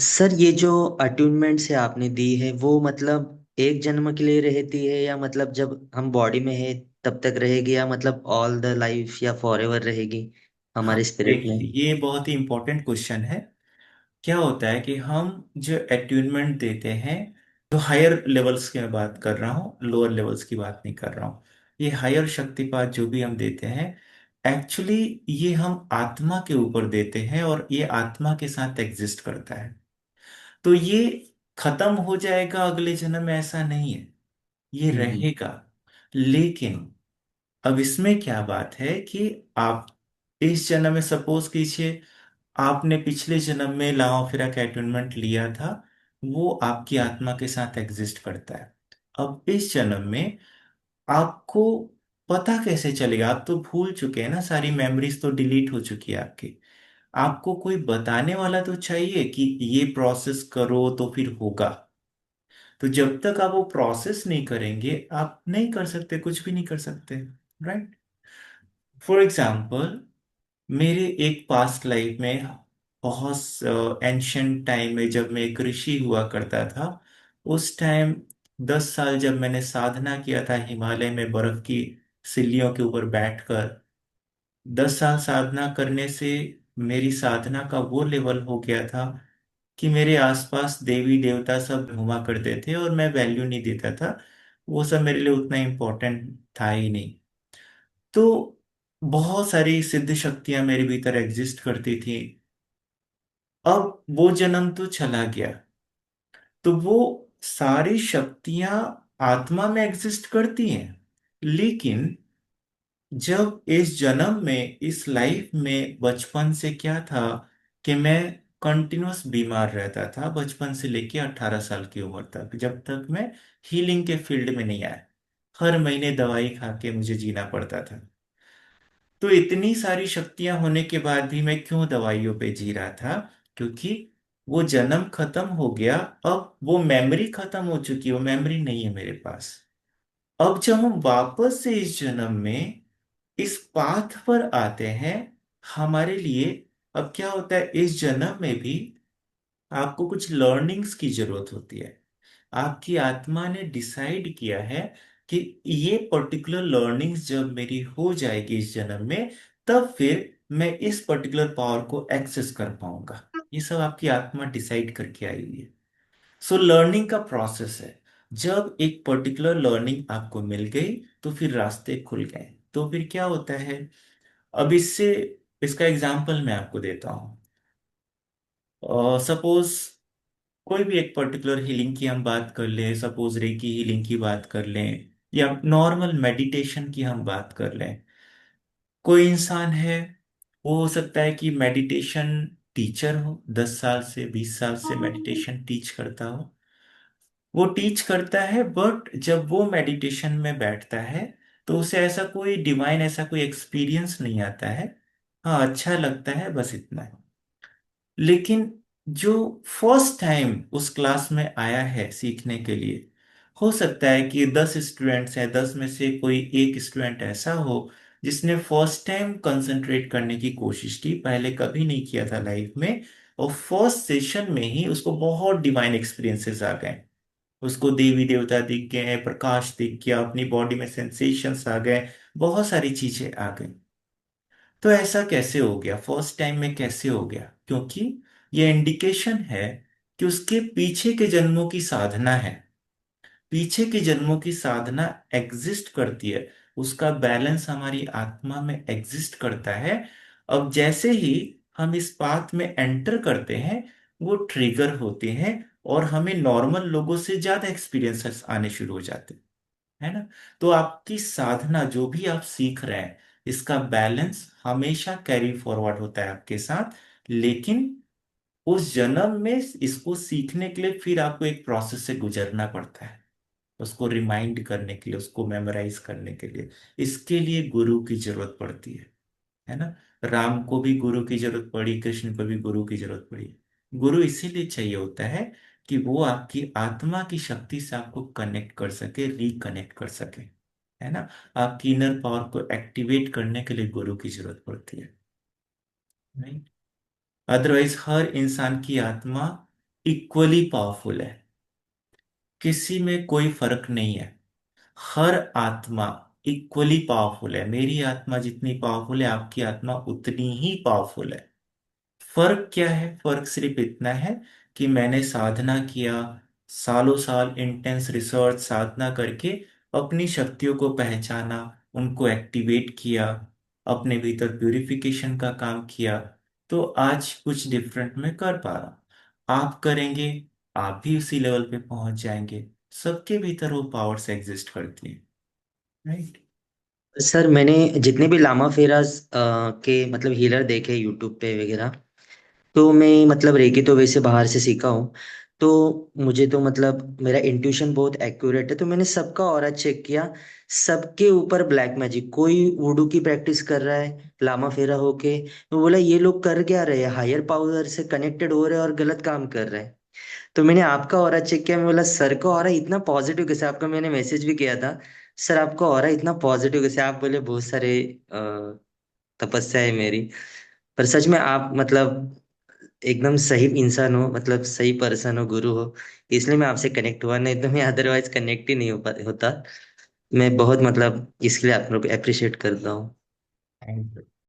Sir ये जो attunement से आपने दी है वो मतलब एक जन्म के लिए रहती है या मतलब जब हम बॉडी में है तब तक रहेगी या मतलब ऑल द लाइफ या फॉर एवर रहेगी हाँ, हमारे स्पिरिट में। देखिए ये बहुत ही इंपॉर्टेंट क्वेश्चन है। क्या होता है कि हम जो अट्यूनमेंट देते हैं, तो हायर लेवल्स की मैं बात कर रहा हूँ, लोअर लेवल्स की बात नहीं कर रहा हूँ। ये हायर शक्तिपात जो भी हम देते हैं, एक्चुअली ये हम आत्मा के ऊपर देते हैं और ये आत्मा के साथ एग्जिस्ट करता है। तो ये खत्म हो जाएगा अगले जन्म में, ऐसा नहीं है, ये हम्म। रहेगा। लेकिन अब इसमें क्या बात है कि आप इस जन्म में सपोज कीजिए आपने पिछले जन्म में लॉ ऑफ अटैचमेंट लिया था, वो आपकी आत्मा के साथ एग्जिस्ट करता है। अब इस जन्म में आपको पता कैसे चलेगा? आप तो भूल चुके हैं ना, सारी मेमोरीज तो डिलीट हो चुकी है आपकी। आपको कोई बताने वाला तो चाहिए कि ये प्रोसेस करो तो फिर होगा। तो जब तक आप वो प्रोसेस नहीं करेंगे, आप नहीं कर सकते, कुछ भी नहीं कर सकते। राइट। फॉर एग्जाम्पल, मेरे एक पास्ट लाइफ में, बहुत एंशंट टाइम में जब मैं एक ऋषि हुआ करता था, उस टाइम 10 साल जब मैंने साधना किया था हिमालय में बर्फ की सिल्लियों के ऊपर बैठकर, 10 साल साधना करने से मेरी साधना का वो लेवल हो गया था कि मेरे आसपास देवी देवता सब घुमा करते थे और मैं वैल्यू नहीं देता था। वो सब मेरे लिए उतना इम्पोर्टेंट था ही नहीं। तो बहुत सारी सिद्ध शक्तियां मेरे भीतर एग्जिस्ट करती थी। अब वो जन्म तो चला गया, तो वो सारी शक्तियां आत्मा में एग्जिस्ट करती हैं। लेकिन जब इस जन्म में, इस लाइफ में, बचपन से क्या था कि मैं कंटिन्यूअस बीमार रहता था, बचपन से लेके 18 साल की उम्र तक, जब तक मैं हीलिंग के फील्ड में नहीं आया। हर महीने दवाई खा के मुझे जीना पड़ता था। तो इतनी सारी शक्तियां होने के बाद भी मैं क्यों दवाइयों पे जी रहा था? क्योंकि वो जन्म खत्म हो गया। अब वो मेमोरी खत्म हो चुकी है, वो मेमोरी नहीं है मेरे पास। अब जब हम वापस से इस जन्म में इस पाथ पर आते हैं, हमारे लिए अब क्या होता है, इस जन्म में भी आपको कुछ लर्निंग्स की जरूरत होती है। आपकी आत्मा ने डिसाइड किया है कि ये पर्टिकुलर लर्निंग्स जब मेरी हो जाएगी इस जन्म में, तब फिर मैं इस पर्टिकुलर पावर को एक्सेस कर पाऊंगा। ये सब आपकी आत्मा डिसाइड करके आई हुई है। सो लर्निंग का प्रोसेस है। जब एक पर्टिकुलर लर्निंग आपको मिल गई, तो फिर रास्ते खुल गए। तो फिर क्या होता है, अब इससे, इसका एग्जांपल मैं आपको देता हूँ। सपोज कोई भी एक पर्टिकुलर हीलिंग की हम बात कर लें, सपोज रेकी हीलिंग की बात कर लें, या नॉर्मल मेडिटेशन की हम बात कर लें। कोई इंसान है, वो हो सकता है कि मेडिटेशन टीचर हो, 10 साल से 20 साल से मेडिटेशन टीच करता हो। वो टीच करता है, बट जब वो मेडिटेशन में बैठता है, तो उसे ऐसा कोई डिवाइन, ऐसा कोई एक्सपीरियंस नहीं आता है। हाँ, अच्छा लगता है, बस इतना है। लेकिन जो फर्स्ट टाइम उस क्लास में आया है सीखने के लिए, हो सकता है कि 10 स्टूडेंट्स हैं, 10 में से कोई एक स्टूडेंट ऐसा हो जिसने फर्स्ट टाइम कंसंट्रेट करने की कोशिश की, पहले कभी नहीं किया था लाइफ में, और फर्स्ट सेशन में ही उसको बहुत डिवाइन एक्सपीरियंसेस आ गए। उसको देवी देवता दिख गए, प्रकाश दिख गया, अपनी बॉडी में सेंसेशंस आ गए, बहुत सारी चीजें आ गई। तो ऐसा कैसे हो गया, फर्स्ट टाइम में कैसे हो गया? क्योंकि ये इंडिकेशन है कि उसके पीछे के जन्मों की साधना है। पीछे के जन्मों की साधना एग्जिस्ट करती है, उसका बैलेंस हमारी आत्मा में एग्जिस्ट करता है। अब जैसे ही हम इस पाथ में एंटर करते हैं, वो ट्रिगर होते हैं और हमें नॉर्मल लोगों से ज्यादा एक्सपीरियंसेस आने शुरू हो जाते हैं, है ना? तो आपकी साधना जो भी आप सीख रहे हैं, इसका बैलेंस हमेशा कैरी फॉरवर्ड होता है आपके साथ। लेकिन उस जन्म में इसको सीखने के लिए फिर आपको एक प्रोसेस से गुजरना पड़ता है, उसको रिमाइंड करने के लिए, उसको मेमोराइज करने के लिए। इसके लिए गुरु की जरूरत पड़ती है ना? राम को भी गुरु की जरूरत पड़ी, कृष्ण को भी गुरु की जरूरत पड़ी। गुरु इसीलिए चाहिए होता है कि वो आपकी आत्मा की शक्ति से आपको कनेक्ट कर सके, रिकनेक्ट कर सके, है ना? आपकी इनर पावर को एक्टिवेट करने के लिए गुरु की जरूरत पड़ती है, नहीं? अदरवाइज हर इंसान की आत्मा इक्वली पावरफुल है, किसी में कोई फर्क नहीं है। हर आत्मा इक्वली पावरफुल है। मेरी आत्मा जितनी पावरफुल है, आपकी आत्मा उतनी ही पावरफुल है। फर्क क्या है? फर्क सिर्फ इतना है कि मैंने साधना किया, सालों साल इंटेंस रिसर्च साधना करके अपनी शक्तियों को पहचाना, उनको एक्टिवेट किया, अपने भीतर प्यूरिफिकेशन का काम किया, तो आज कुछ डिफरेंट में कर पा रहा। आप करेंगे, आप भी उसी लेवल पे पहुंच जाएंगे। सबके भीतर वो पावर्स एग्जिस्ट करती है, राइट। सर मैंने जितने भी लामा फेराज के मतलब हीलर देखे यूट्यूब पे वगैरह, तो मैं मतलब रेकी तो वैसे बाहर से सीखा हूँ। तो मुझे तो मतलब मेरा इंट्यूशन बहुत एक्यूरेट है, तो मैंने सबका ऑरा चेक किया। सबके ऊपर ब्लैक मैजिक, कोई वुडू की प्रैक्टिस कर रहा है लामा फेरा होके। मैं बोला ये लोग कर क्या रहे हैं, हायर पावर से कनेक्टेड हो रहे हैं और गलत काम कर रहे हैं। तो मैंने आपका ऑरा चेक किया, मैं बोला सर का ऑरा इतना पॉजिटिव कैसे, आपका मैंने मैसेज भी किया था। सर आपका ऑरा इतना पॉजिटिव कैसे, आप बोले बहुत सारे तपस्या है मेरी। पर सच में आप मतलब एकदम सही इंसान हो, मतलब सही पर्सन हो, गुरु हो। इसलिए मैं आपसे कनेक्ट हुआ, नहीं तो मैं अदरवाइज कनेक्ट ही नहीं होता। मैं बहुत मतलब इसके लिए आप लोग को अप्रिशिएट करता हूँ।